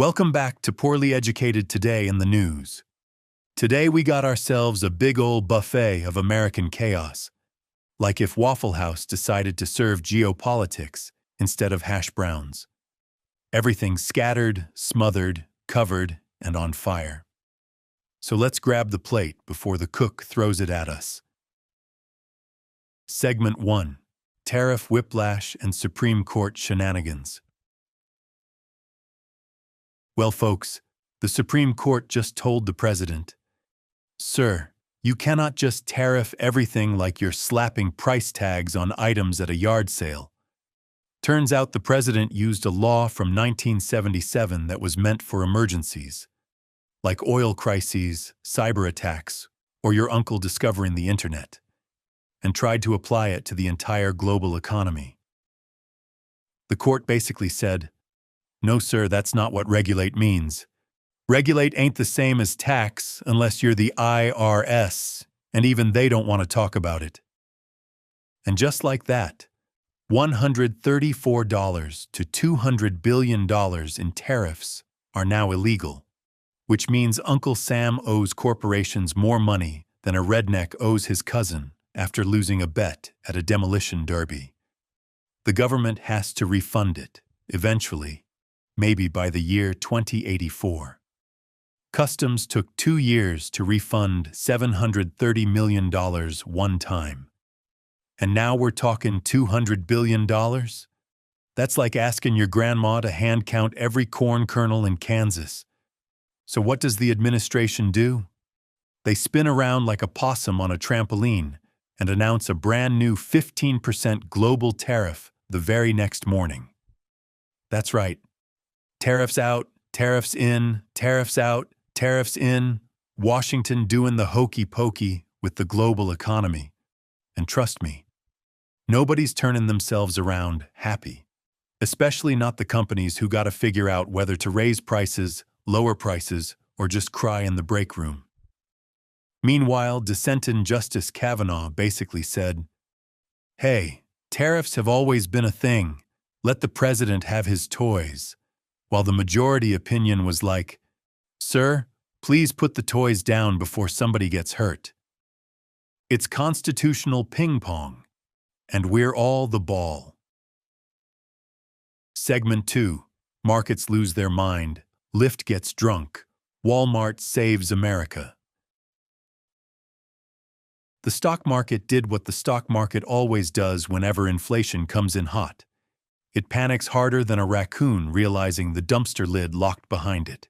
Welcome back to Poorly Educated Today in the News. Today we got ourselves a big ol' buffet of American chaos, like if Waffle House decided to serve geopolitics instead of hash browns. Everything's scattered, smothered, covered, and on fire. So let's grab the plate before the cook throws it at us. Segment 1. Tariff Whiplash and Supreme Court Shenanigans. Well, folks, the Supreme Court just told the president, "Sir, you cannot just tariff everything like you're slapping price tags on items at a yard sale." Turns out the president used a law from 1977 that was meant for emergencies, like oil crises, cyber attacks, or your uncle discovering the internet, and tried to apply it to the entire global economy. The court basically said, "No, sir, that's not what regulate means. Regulate ain't the same as tax unless you're the IRS, and even they don't want to talk about it." And just like that, $134 to $200 billion in tariffs are now illegal, which means Uncle Sam owes corporations more money than a redneck owes his cousin after losing a bet at a demolition derby. The government has to refund it, eventually, maybe by the year 2084. Customs took 2 years to refund $730 million one time. And now we're talking $200 billion? That's like asking your grandma to hand count every corn kernel in Kansas. So what does the administration do? They spin around like a possum on a trampoline and announce a brand new 15% global tariff the very next morning. That's right. Tariffs out, tariffs in, tariffs out, tariffs in. Washington doing the hokey pokey with the global economy. And trust me, nobody's turning themselves around happy, especially not the companies who got to figure out whether to raise prices, lower prices, or just cry in the break room. Meanwhile, dissenting Justice Kavanaugh basically said, "Hey, tariffs have always been a thing. Let the president have his toys." While the majority opinion was like, "Sir, please put the toys down before somebody gets hurt." It's constitutional ping pong, and we're all the ball. Segment 2. Markets lose their mind. Lyft gets drunk. Walmart saves America. The stock market did what the stock market always does whenever inflation comes in hot. It panics harder than a raccoon realizing the dumpster lid locked behind it.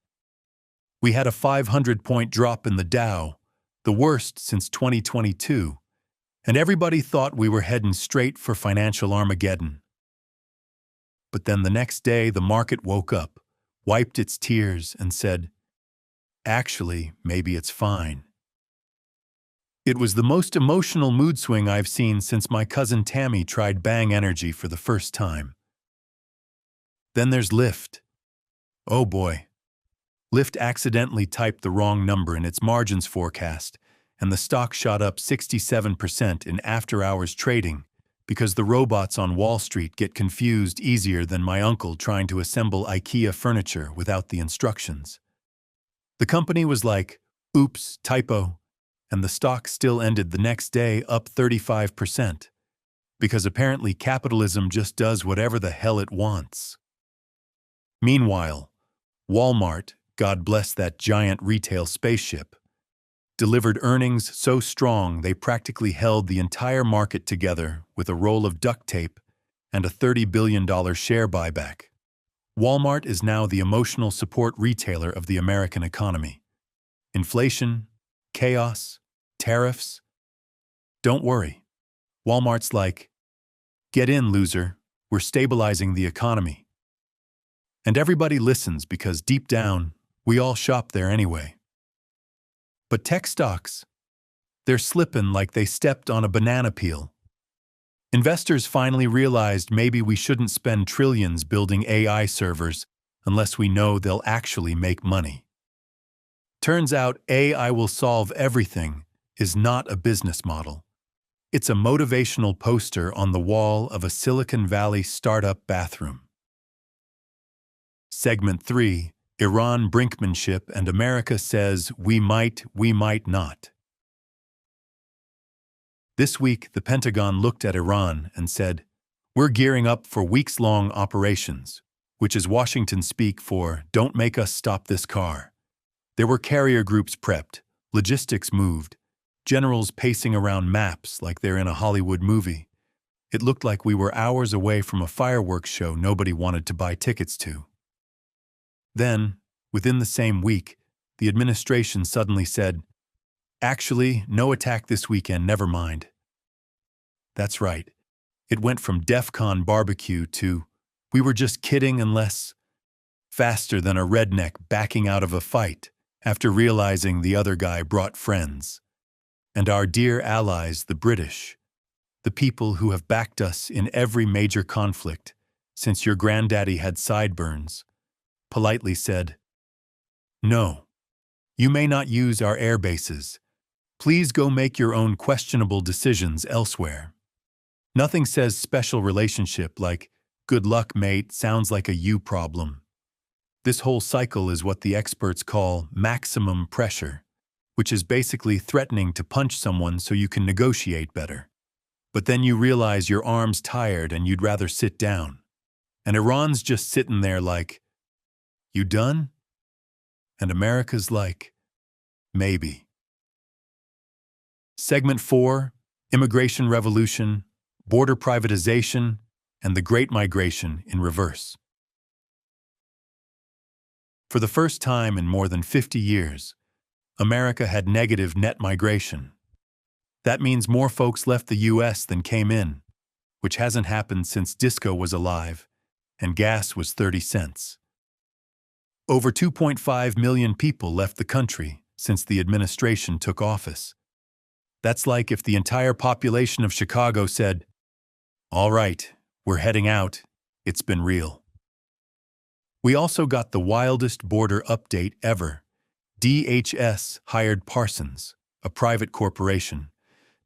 We had a 500-point drop in the Dow, the worst since 2022, and everybody thought we were heading straight for financial Armageddon. But then the next day the market woke up, wiped its tears, and said, "Actually, maybe it's fine." It was the most emotional mood swing I've seen since my cousin Tammy tried Bang Energy for the first time. Then there's Lyft. Oh boy. Lyft accidentally typed the wrong number in its margins forecast, and the stock shot up 67% in after-hours trading because the robots on Wall Street get confused easier than my uncle trying to assemble IKEA furniture without the instructions. The company was like, "Oops, typo," and the stock still ended the next day up 35%, because apparently capitalism just does whatever the hell it wants. Meanwhile, Walmart, God bless that giant retail spaceship, delivered earnings so strong they practically held the entire market together with a roll of duct tape and a $30 billion share buyback. Walmart is now the emotional support retailer of the American economy. Inflation, chaos, tariffs. Don't worry. Walmart's like, "Get in, loser. We're stabilizing the economy." And everybody listens because deep down, we all shop there anyway. But tech stocks, they're slipping like they stepped on a banana peel. Investors finally realized maybe we shouldn't spend trillions building AI servers unless we know they'll actually make money. Turns out AI will solve everything is not a business model. It's a motivational poster on the wall of a Silicon Valley startup bathroom. Segment 3. Iran brinkmanship, and America says we might not. This week, the Pentagon looked at Iran and said, "We're gearing up for weeks-long operations," which is Washington speak for "don't make us stop this car." There were carrier groups prepped, logistics moved, generals pacing around maps like they're in a Hollywood movie. It looked like we were hours away from a fireworks show nobody wanted to buy tickets to. Then, within the same week, the administration suddenly said, "Actually, no attack this weekend, never mind." That's right. It went from DEF-CON barbecue to, "We were just kidding," and less, faster than a redneck backing out of a fight after realizing the other guy brought friends. And our dear allies, the British, the people who have backed us in every major conflict since your granddaddy had sideburns, politely said, "No, you may not use our air bases. Please go make your own questionable decisions elsewhere." Nothing says special relationship like, "Good luck, mate," sounds like a you problem. This whole cycle is what the experts call maximum pressure, which is basically threatening to punch someone so you can negotiate better. But then you realize your arm's tired and you'd rather sit down. And Iran's just sitting there like, "You done?" And America's like, "Maybe." Segment 4, Immigration Revolution, Border Privatization, and the Great Migration in reverse. For the first time in more than 50 years, America had negative net migration. That means more folks left the U.S. than came in, which hasn't happened since disco was alive and gas was 30 cents. Over 2.5 million people left the country since the administration took office. That's like if the entire population of Chicago said, "All right, we're heading out. It's been real." We also got the wildest border update ever. DHS hired Parsons, a private corporation,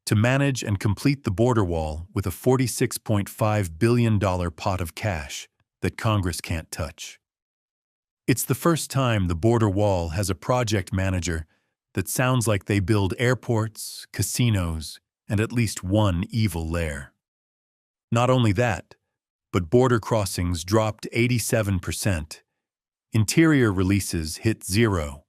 to manage and complete the border wall with a $46.5 billion pot of cash that Congress can't touch. It's the first time the border wall has a project manager that sounds like they build airports, casinos, and at least one evil lair. Not only that, but border crossings dropped 87%, interior releases hit 0,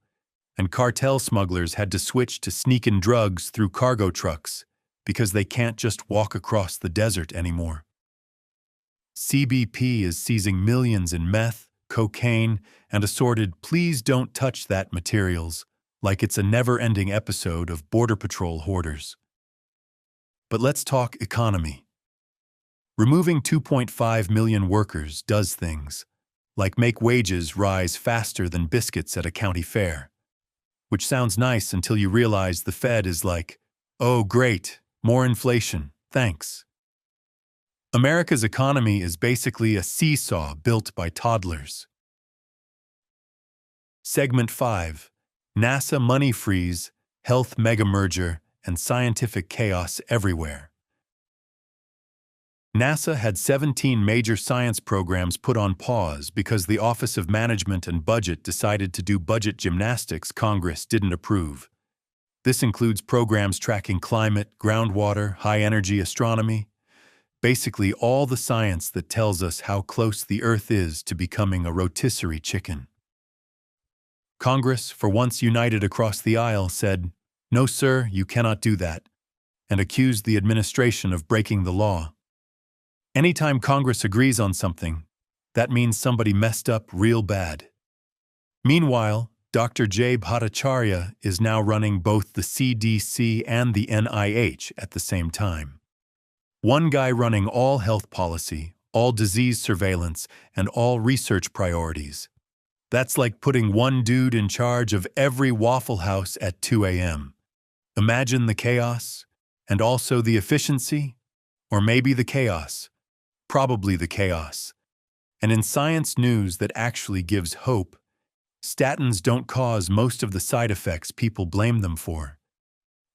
and cartel smugglers had to switch to sneaking drugs through cargo trucks because they can't just walk across the desert anymore. CBP is seizing millions in meth, cocaine, and assorted "please don't touch that" materials, like it's a never-ending episode of Border Patrol hoarders. But let's talk economy. Removing 2.5 million workers does things, like make wages rise faster than biscuits at a county fair. Which sounds nice until you realize the Fed is like, "Oh great, more inflation, thanks." America's economy is basically a seesaw built by toddlers. Segment 5, NASA money freeze, health mega-merger, and scientific chaos everywhere. NASA had 17 major science programs put on pause because the Office of Management and Budget decided to do budget gymnastics Congress didn't approve. This includes programs tracking climate, groundwater, high-energy astronomy, basically all the science that tells us how close the Earth is to becoming a rotisserie chicken. Congress, for once united across the aisle, said, "No, sir, you cannot do that," and accused the administration of breaking the law. Anytime Congress agrees on something, that means somebody messed up real bad. Meanwhile, Dr. Jay Bhattacharya is now running both the CDC and the NIH at the same time. One guy running all health policy, all disease surveillance, and all research priorities. That's like putting one dude in charge of every Waffle House at 2 a.m. Imagine the chaos, and also the efficiency, or maybe the chaos. Probably the chaos. And in science news that actually gives hope, statins don't cause most of the side effects people blame them for,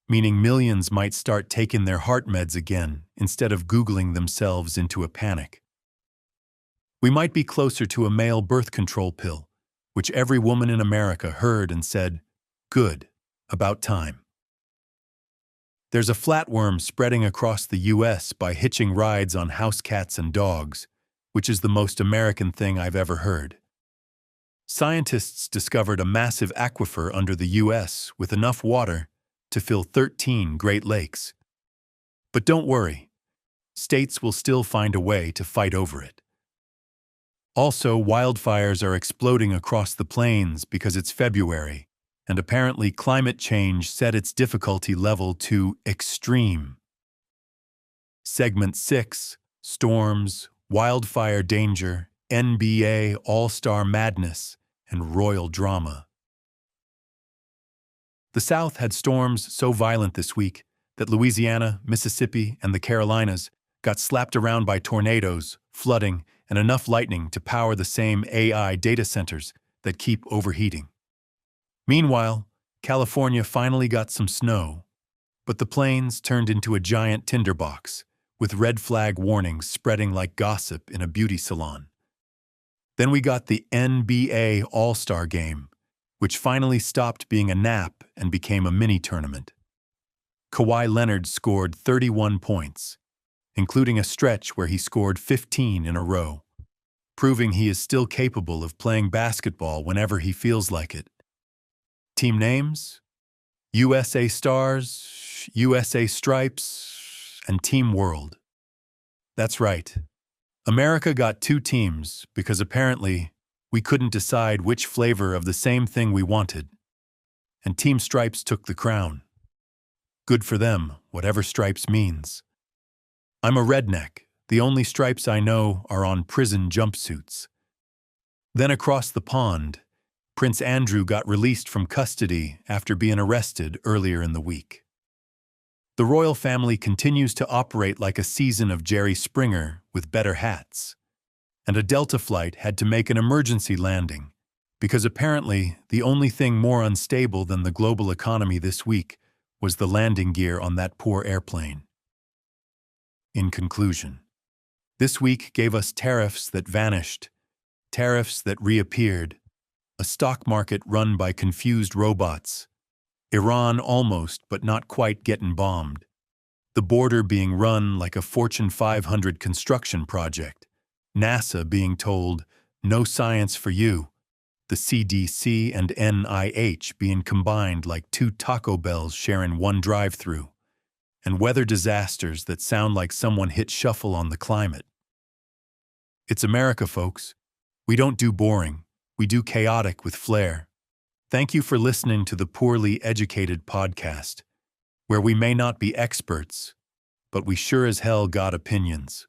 meaning millions might start taking their heart meds again instead of Googling themselves into a panic. We might be closer to a male birth control pill, which every woman in America heard and said, "Good, about time." There's a flatworm spreading across the U.S. by hitching rides on house cats and dogs, which is the most American thing I've ever heard. Scientists discovered a massive aquifer under the U.S. with enough water to fill 13 Great Lakes. But don't worry, states will still find a way to fight over it. Also, wildfires are exploding across the plains because it's February, and apparently climate change set its difficulty level to extreme. Segment 6, Storms, Wildfire Danger, NBA All-Star Madness, and Royal Drama. The South had storms so violent this week that Louisiana, Mississippi, and the Carolinas got slapped around by tornadoes, flooding, and enough lightning to power the same AI data centers that keep overheating. Meanwhile, California finally got some snow, but the plains turned into a giant tinderbox, with red flag warnings spreading like gossip in a beauty salon. Then we got the NBA All-Star Game, which finally stopped being a nap and became a mini-tournament. Kawhi Leonard scored 31 points, including a stretch where he scored 15 in a row, proving he is still capable of playing basketball whenever he feels like it. Team names? USA Stars, USA Stripes, and Team World. That's right. America got 2 teams because apparently we couldn't decide which flavor of the same thing we wanted, and Team Stripes took the crown. Good for them, whatever stripes means. I'm a redneck. The only stripes I know are on prison jumpsuits. Then across the pond, Prince Andrew got released from custody after being arrested earlier in the week. The royal family continues to operate like a season of Jerry Springer with better hats. And a Delta flight had to make an emergency landing, because apparently the only thing more unstable than the global economy this week was the landing gear on that poor airplane. In conclusion, this week gave us tariffs that vanished, tariffs that reappeared, a stock market run by confused robots, Iran almost but not quite getting bombed, the border being run like a Fortune 500 construction project, NASA being told, "No science for you," the CDC and NIH being combined like 2 Taco Bells sharing one drive-thru, and weather disasters that sound like someone hit shuffle on the climate. It's America, folks. We don't do boring. We do chaotic with flair. Thank you for listening to the Poorly Educated podcast, where we may not be experts, but we sure as hell got opinions.